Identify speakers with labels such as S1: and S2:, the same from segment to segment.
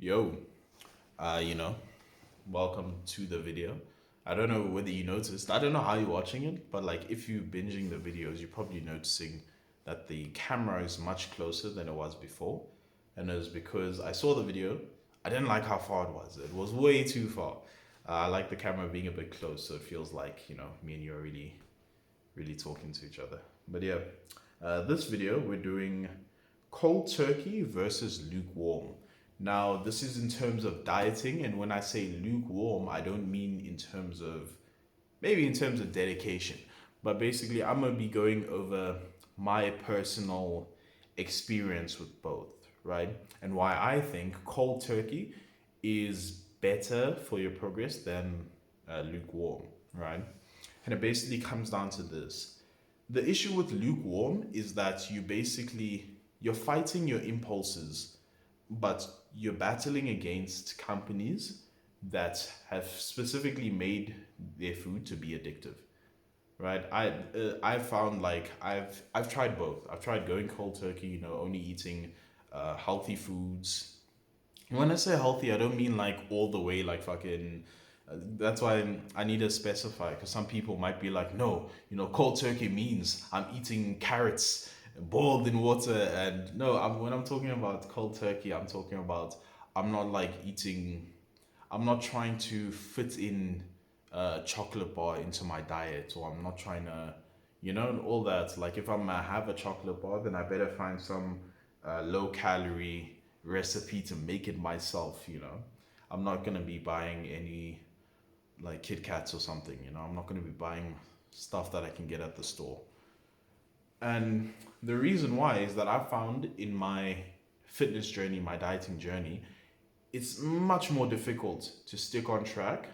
S1: Yo, uh, you know, welcome to the video. I don't know whether you noticed, I don't know how you're watching it, but like if you're binging the videos, you're probably noticing that the camera is much closer than it was before. And it was because I saw the video, I didn't like how far it was. It was way too far. I like the camera being a bit close, so it feels like, me and you are really talking to each other. But yeah, this video we're doing cold turkey versus lukewarm. Now, this is in terms of dieting, and when I say lukewarm, I don't mean in terms of maybe in terms of dedication, but basically, I'm gonna be going over my personal experience with both, right? And why I think cold turkey is better for your progress than lukewarm, right? And it basically comes down to this. The issue with lukewarm is that you're fighting your impulses, but you're battling against companies that have specifically made their food to be addictive, right? I found like I've tried both. I've tried going cold turkey, only eating healthy foods. When I say healthy, I don't mean like all the way like fucking. That's why I need to specify because some people might be like, no, cold turkey means I'm eating carrots boiled in water, and no, when I'm talking about cold turkey, I'm talking about I'm not like eating. I'm not trying to fit in a chocolate bar into my diet, or I'm not trying to, all that. Like if I'm gonna have a chocolate bar, then I better find some low calorie recipe to make it myself. I'm not gonna be buying any like Kit Kats or something. I'm not gonna be buying stuff that I can get at the store. And the reason why is that I found in my fitness journey, my dieting journey, it's much more difficult to stick on track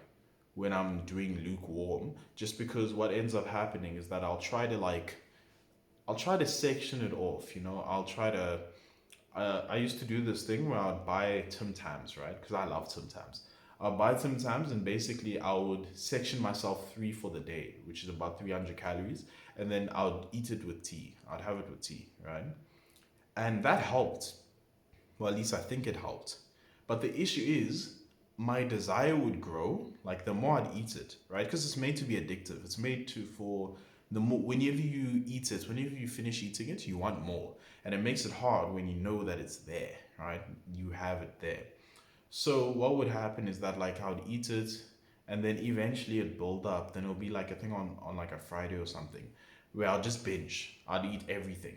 S1: when I'm doing lukewarm, just because what ends up happening is that I'll try to section it off, I'll try to I used to do this thing where I'd buy Tim Tams, right? Because I love Tim Tams. I'll buy Tim Tams and basically I would section myself three for the day, which is about 300 calories, and then I would eat it with tea. I'd have it with tea, right? And that helped. Well, at least I think it helped. But the issue is my desire would grow like the more I'd eat it, right? Because it's made to be addictive. It's made to for the more whenever you eat it, whenever you finish eating it, you want more. And it makes it hard when you know that it's there, right? You have it there. So what would happen is that like I would eat it and then eventually it build up. Then it'll be like a thing on like a Friday or something where I'll just binge. I'd eat everything.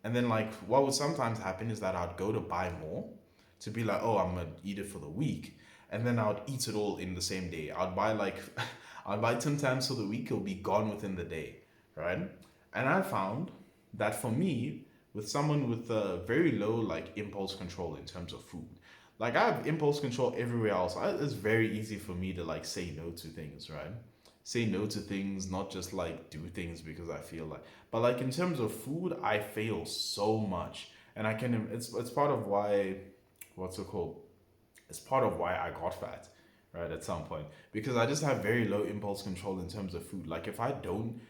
S1: And then like what would sometimes happen is that I'd go to buy more to be like, oh, I'm gonna eat it for the week. And then I would eat it all in the same day. I'd buy like I'd buy Tim Tams for the week, it'll be gone within the day. Right? And I found that for me, with someone with a very low like impulse control in terms of food, like I have impulse control everywhere else. It's very easy for me to like say no to things, right? Say no to things, not just like do things because I feel like. But like in terms of food, I fail so much, and I can. It's part of why, what's it called? It's part of why I got fat, right? At some point, because I just have very low impulse control in terms of food. Like if I don't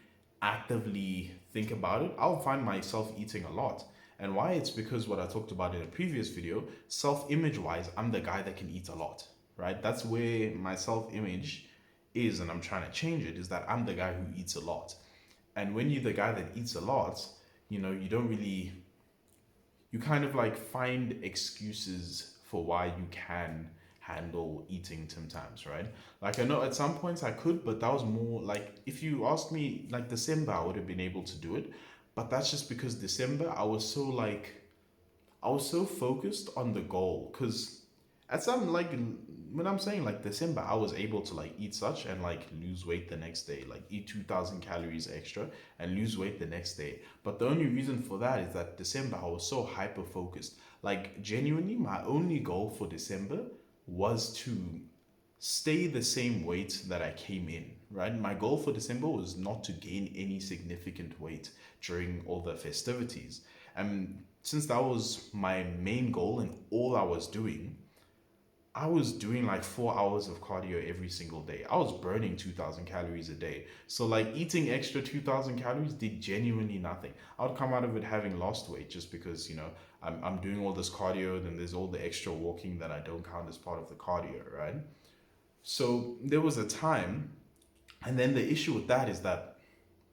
S1: actively think about it, I'll find myself eating a lot. And why? It's because what I talked about in a previous video, self image wise, I'm the guy that can eat a lot, right? That's where my self image is, and I'm trying to change it, is that I'm the guy who eats a lot. And when you're the guy that eats a lot, you don't really, you kind of like find excuses for why you can handle eating Tim Tams, right? Like I know at some points I could, but that was more like if you asked me like December, I would have been able to do it. But that's just because December I was so focused on the goal because at some like when I'm saying like December, I was able to like eat such and like lose weight the next day, like eat 2,000 calories extra and lose weight the next day. But the only reason for that is that December I was so hyper focused. Like genuinely, my only goal for December was to stay the same weight that I came in, right? My goal for December was not to gain any significant weight during all the festivities. And since that was my main goal and all I was doing, I was doing like 4 hours of cardio every single day. I was burning 2,000 calories a day. So, like, eating extra 2,000 calories did genuinely nothing. I would come out of it having lost weight just because, I'm doing all this cardio, then there's all the extra walking that I don't count as part of the cardio, right? So, there was a time, and then the issue with that is that,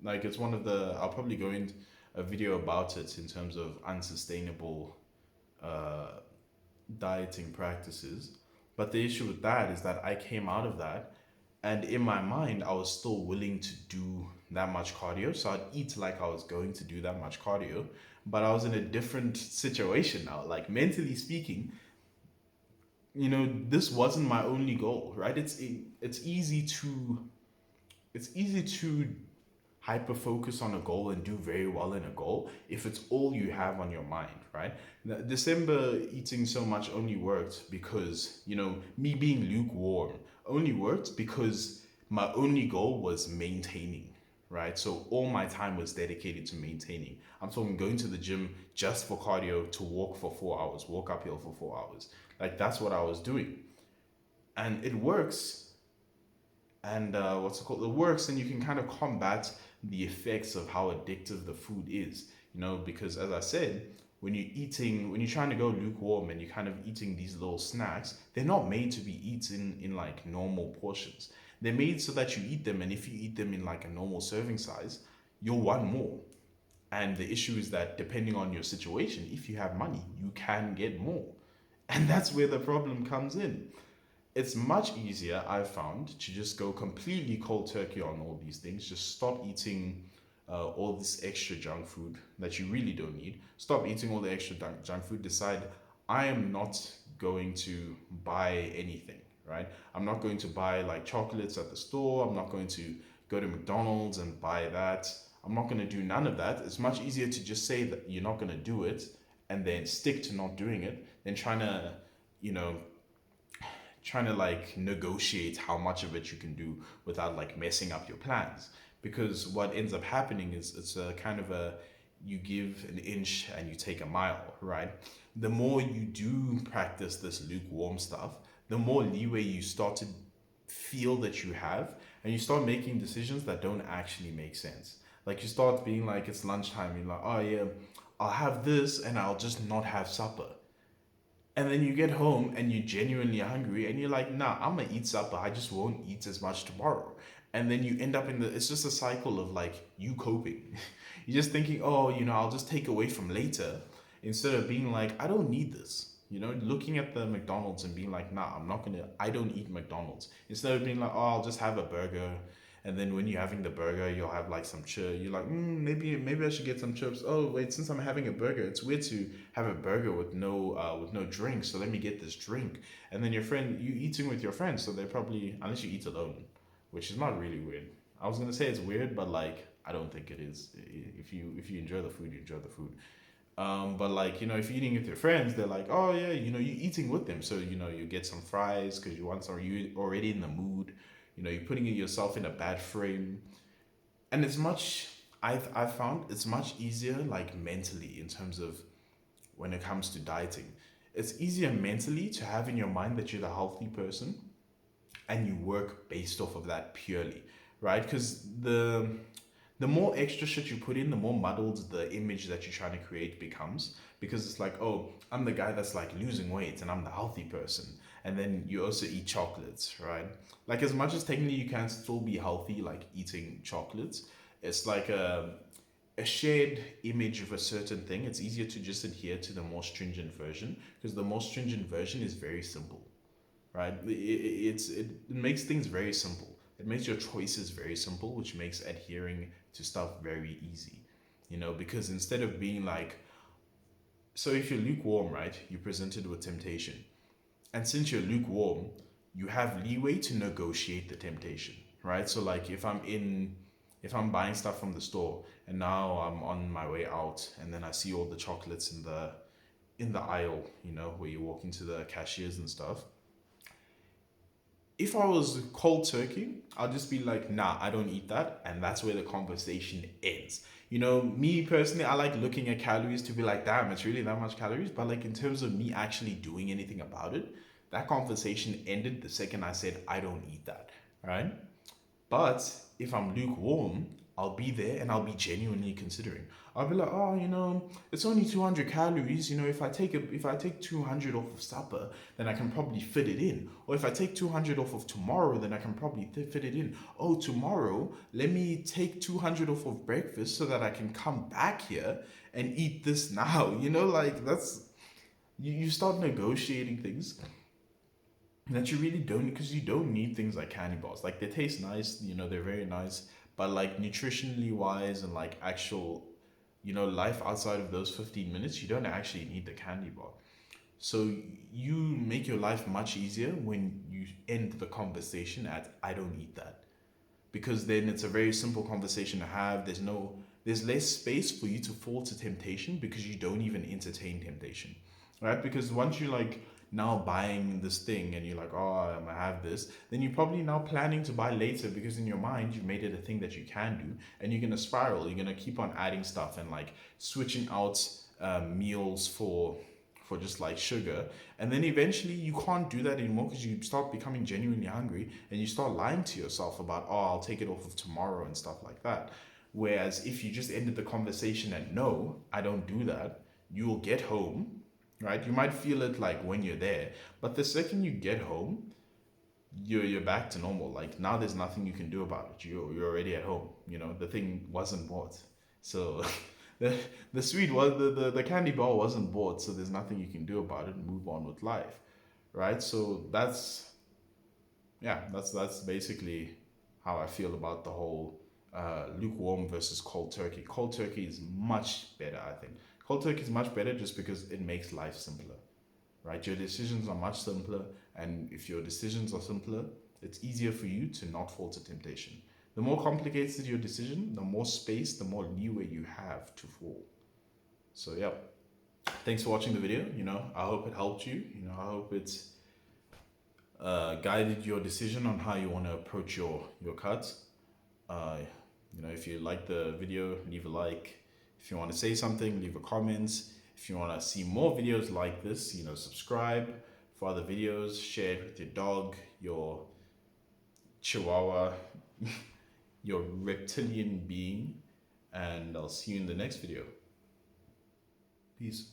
S1: like, it's one of the, I'll probably go into a video about it in terms of unsustainable uh, dieting practices. But the issue with that is that I came out of that, and in my mind, I was still willing to do that much cardio. So I'd eat like I was going to do that much cardio, but I was in a different situation now. Like, mentally speaking, this wasn't my only goal, right? It's easy to hyper focus on a goal and do very well in a goal if it's all you have on your mind, right? December eating so much only worked because, me being lukewarm only worked because my only goal was maintaining, right? So all my time was dedicated to maintaining. I'm talking going to the gym just for cardio, to walk for 4 hours, walk uphill for 4 hours. Like, that's what I was doing. And it works, and what's it called? It works, and you can kind of combat the effects of how addictive the food is. Because, as I said, when you're trying to go lukewarm and you're kind of eating these little snacks, they're not made to be eaten in like normal portions. They're made so that you eat them, and if you eat them in like a normal serving size, you'll want more. And the issue is that depending on your situation, if you have money, you can get more. And that's where the problem comes in. It's much easier, I've found, to just go completely cold turkey on all these things. Just stop eating all this extra junk food that you really don't need. Stop eating all the extra junk food. Decide, I am not going to buy anything, right? I'm not going to buy like chocolates at the store. I'm not going to go to McDonald's and buy that. I'm not going to do none of that. It's much easier to just say that you're not going to do it and then stick to not doing it than you know, trying to like negotiate how much of it you can do without like messing up your plans. Because what ends up happening is it's a kind of a, you give an inch and you take a mile, right? The more you do practice this lukewarm stuff, the more leeway you start to feel that you have, and you start making decisions that don't actually make sense. Like, you start being like, it's lunchtime, you're like, oh yeah, I'll have this and I'll just not have supper. And then you get home and you're genuinely hungry and you're like, nah, I'm gonna eat supper. I just won't eat as much tomorrow. And then you end up it's just a cycle of like you coping. You're just thinking, oh, I'll just take away from later, instead of being like, I don't need this. Looking at the McDonald's and being like, nah, I don't eat McDonald's. Instead of being like, oh, I'll just have a burger. And then when you're having the burger, you'll have like some chips. You're like, maybe I should get some chips. Oh wait, since I'm having a burger, it's weird to have a burger with no drink. So let me get this drink. And then you eating with your friends, so they're probably, unless you eat alone, which is not really weird. I was gonna say it's weird, but like I don't think it is. If you enjoy the food, you enjoy the food. But like, if you're eating with your friends, they're like, oh yeah, you're eating with them, so you get some fries because you already in the mood. You're putting yourself in a bad frame, and I've found it's much easier, like, mentally, in terms of when it comes to dieting. It's easier mentally to have in your mind that you're the healthy person, and you work based off of that purely, right? Because the more extra shit you put in, the more muddled the image that you're trying to create becomes. Because it's like, oh, I'm the guy that's like losing weight and I'm the healthy person. And then you also eat chocolates, right? Like, as much as technically you can still be healthy, like eating chocolates, it's like a shared image of a certain thing. It's easier to just adhere to the more stringent version, because the more stringent version is very simple, right? It makes things very simple. It makes your choices very simple, which makes adhering to stuff very easy. Because instead of being like, so if you're lukewarm, right, you're presented with temptation. And since you're lukewarm, you have leeway to negotiate the temptation, right? So like, if I'm buying stuff from the store and now I'm on my way out and then I see all the chocolates in the aisle, where you walk into the cashiers and stuff. If I was cold turkey, I'll just be like, nah, I don't eat that. And that's where the conversation ends. Me personally, I like looking at calories to be like, damn, it's really that much calories. But like, in terms of me actually doing anything about it, That conversation ended the second I said, I don't eat that, right? But if I'm lukewarm, I'll be there and I'll be genuinely considering. I'll be like, oh, it's only 200 calories. If I take 200 off of supper, then I can probably fit it in. Or if I take 200 off of tomorrow, then I can probably fit it in. Oh, tomorrow, let me take 200 off of breakfast so that I can come back here and eat this now. Like that's you start negotiating things that you really don't, because you don't need things like candy bars. Like they taste nice, they're very nice, but like nutritionally wise and like actual, life outside of those 15 minutes, you don't actually need the candy bar. So you make your life much easier when you end the conversation at I don't eat that. Because then it's a very simple conversation to have. There's less space for you to fall to temptation because you don't even entertain temptation. Right? Because once you like now buying this thing and you're like, oh, I'm gonna have this, then you're probably now planning to buy later because in your mind you've made it a thing that you can do, and you're gonna spiral. You're gonna keep on adding stuff and like switching out meals for just like sugar, and then eventually you can't do that anymore because you start becoming genuinely hungry and you start lying to yourself about, oh, I'll take it off of tomorrow and stuff like that. Whereas if you just ended the conversation and no, I don't do that, you will get home, right? You might feel it like when you're there, but the second you get home, you're back to normal. Like now there's nothing you can do about it. You're already at home. The thing wasn't bought. So the sweet was the candy bar wasn't bought, so there's nothing you can do about it. Move on with life, right? So that's basically how I feel about the whole lukewarm versus cold turkey. Cold turkey is much better, I think. Cold turkey is much better just because it makes life simpler, right? Your decisions are much simpler, and if your decisions are simpler, it's easier for you to not fall to temptation. The more complicated your decision, the more space, the more leeway you have to fall. So yeah, thanks for watching the video. I hope it helped you. I hope it's guided your decision on how you want to approach your cuts. If you like the video, leave a like. If you want to say something, leave a comment. If you want to see more videos like this, subscribe for other videos. Share it with your dog, your chihuahua, your reptilian being, and I'll see you in the next video. Peace.